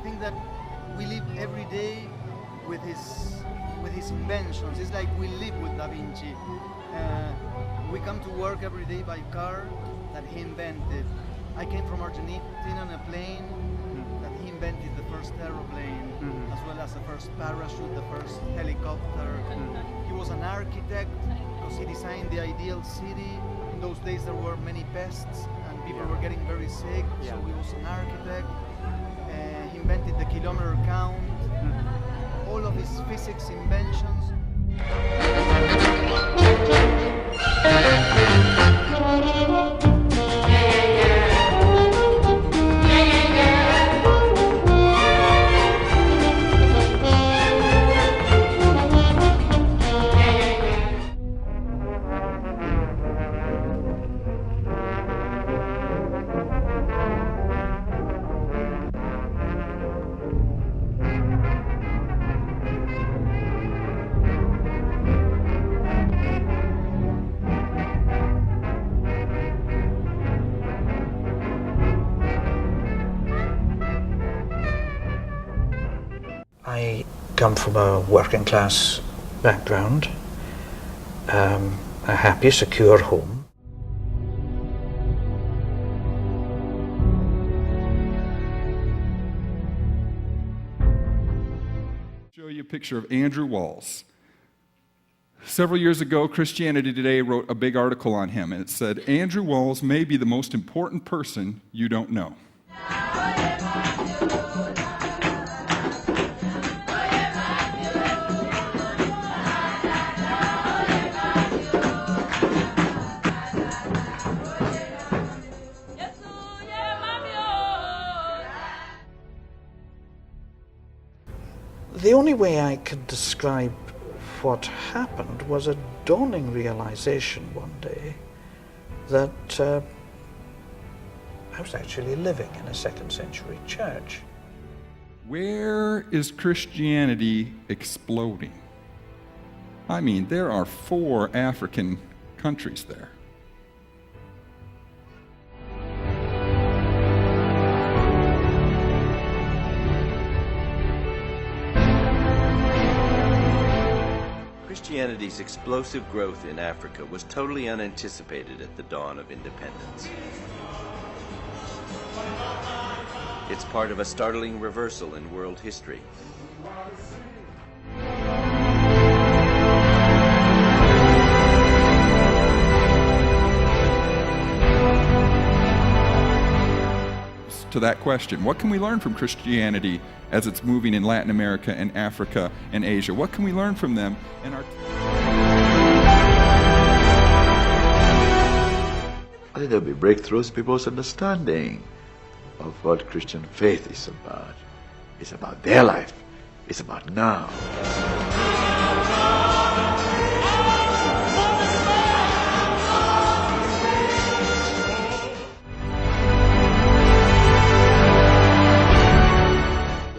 think that we live every day with his inventions. It's like we live with Da Vinci. We come to work every day by car that he invented. I came from Argentina on a plane that he invented the first aeroplane, as well as the first parachute, the first helicopter. He was an architect because he designed the ideal city. In those days there were many pests and people were getting very sick, so he was an architect. He invented the kilometer count, all of his physics inventions. I come from a working class background, a happy, secure home. Show you a picture of Andrew Walls. Several years ago, Christianity Today wrote a big article on him, and it said, Andrew Walls may be the most important person you don't know. The only way I could describe what happened was a dawning realization one day that I was actually living in a second century church. Where is Christianity exploding? I mean, there are 4 African countries there. Christianity's explosive growth in Africa was totally unanticipated at the dawn of independence. It's part of a startling reversal in world history. To that question, what can we learn from Christianity as it's moving in Latin America and Africa and Asia? What can we learn from them in our... I think there'll be breakthroughs in people's understanding of what Christian faith is about. It's about their life. It's about now.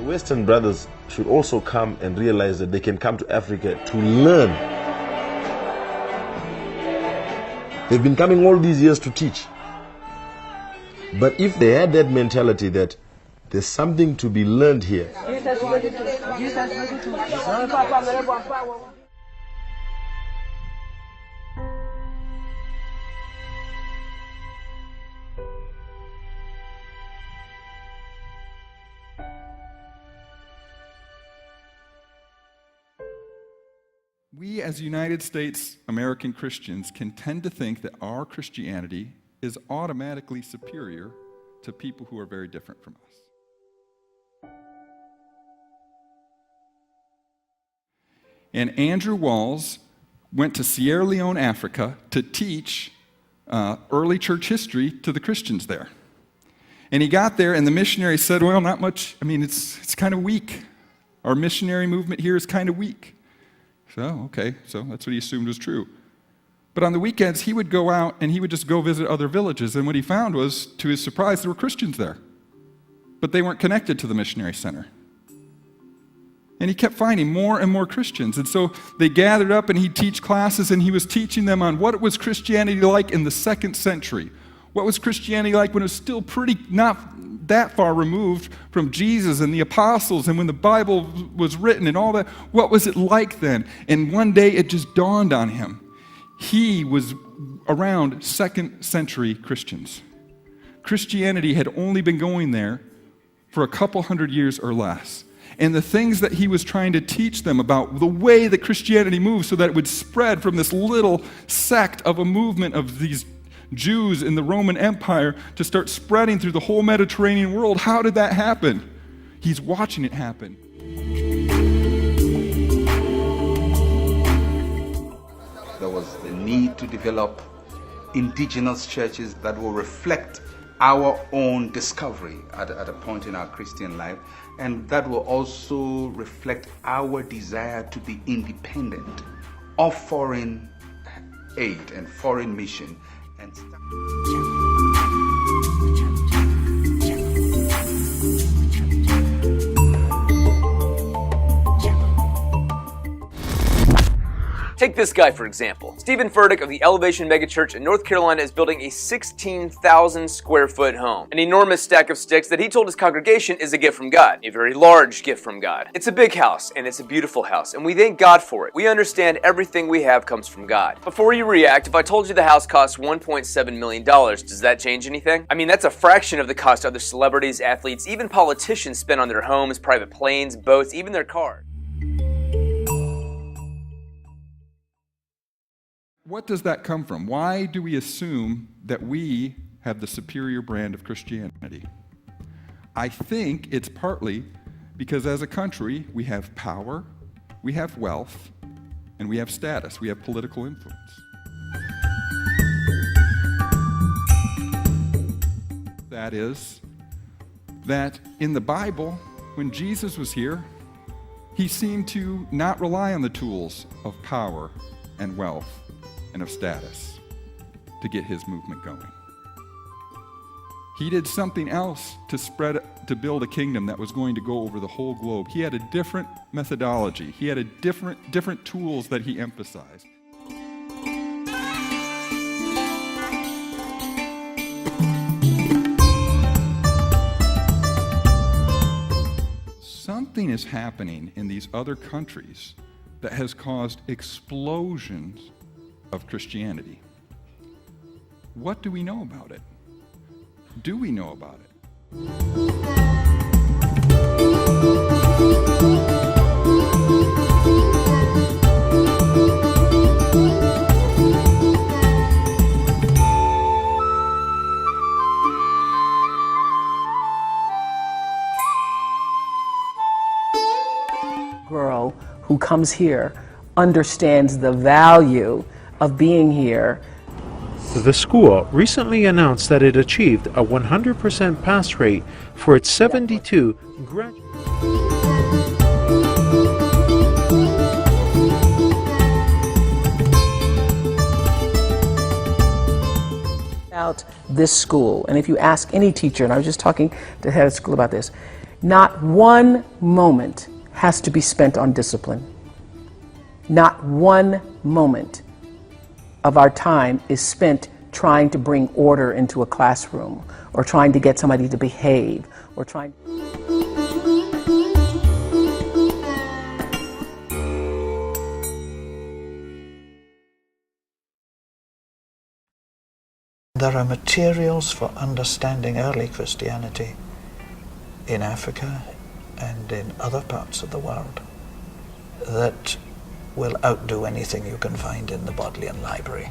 Western brothers should also come and realize that they can come to Africa to learn. They've been coming all these years to teach. But if they had that mentality that there's something to be learned here, we as United States American Christians can tend to think that our Christianity is automatically superior to people who are very different from us. And Andrew Walls went to Sierra Leone, Africa, to teach early church history to the Christians there. And he got there, and the missionary said, well, not much, I mean, it's kind of weak. Our missionary movement here is kind of weak. So, okay, so that's what he assumed was true. But on the weekends, he would go out and he would just go visit other villages, and what he found was, to his surprise, there were Christians there. But they weren't connected to the missionary center. And he kept finding more and more Christians. And so they gathered up and he'd teach classes, and he was teaching them on what was Christianity like in the 2nd century. What was Christianity like when it was still pretty not that far removed from Jesus and the apostles and when the Bible was written and all that? What was it like then? And one day it just dawned on him. He was around second century Christians. Christianity had only been going there for a couple hundred years or less. And the things that he was trying to teach them about the way that Christianity moves so that it would spread from this little sect of a movement of these Jews in the Roman Empire to start spreading through the whole Mediterranean world. How did that happen? He's watching it happen. There was the need to develop indigenous churches that will reflect our own discovery at a point in our Christian life, and that will also reflect our desire to be independent of foreign aid and foreign mission. And take this guy, for example. Stephen Furtick of the Elevation Megachurch in North Carolina is building a 16,000 square foot home. An enormous stack of sticks that he told his congregation is a gift from God. A very large gift from God. It's a big house, and it's a beautiful house, and we thank God for it. We understand everything we have comes from God. Before you react, if I told you the house costs $1.7 million, does that change anything? I mean, that's a fraction of the cost other celebrities, athletes, even politicians spend on their homes, private planes, boats, even their cars. What does that come from? Why do we assume that we have the superior brand of Christianity? I think it's partly because as a country, we have power, we have wealth, and we have status. We have political influence. That is, that in the Bible, when Jesus was here, he seemed to not rely on the tools of power and wealth and of status to get his movement going. He did something else to build a kingdom that was going to go over the whole globe. He had a different methodology. He had a different tools that he emphasized. Something is happening in these other countries that has caused explosions of Christianity. What do we know about it? Do we know about it? Girl who comes here understands the value of being here. The school recently announced that it achieved a 100% pass rate for its 72 graduates. About this school, and if you ask any teacher, and I was just talking to the head of school about this, not one moment has to be spent on discipline. Not one moment of our time is spent trying to bring order into a classroom or trying to get somebody to behave or trying. There are materials for understanding early Christianity in Africa and in other parts of the world that will outdo anything you can find in the Bodleian Library.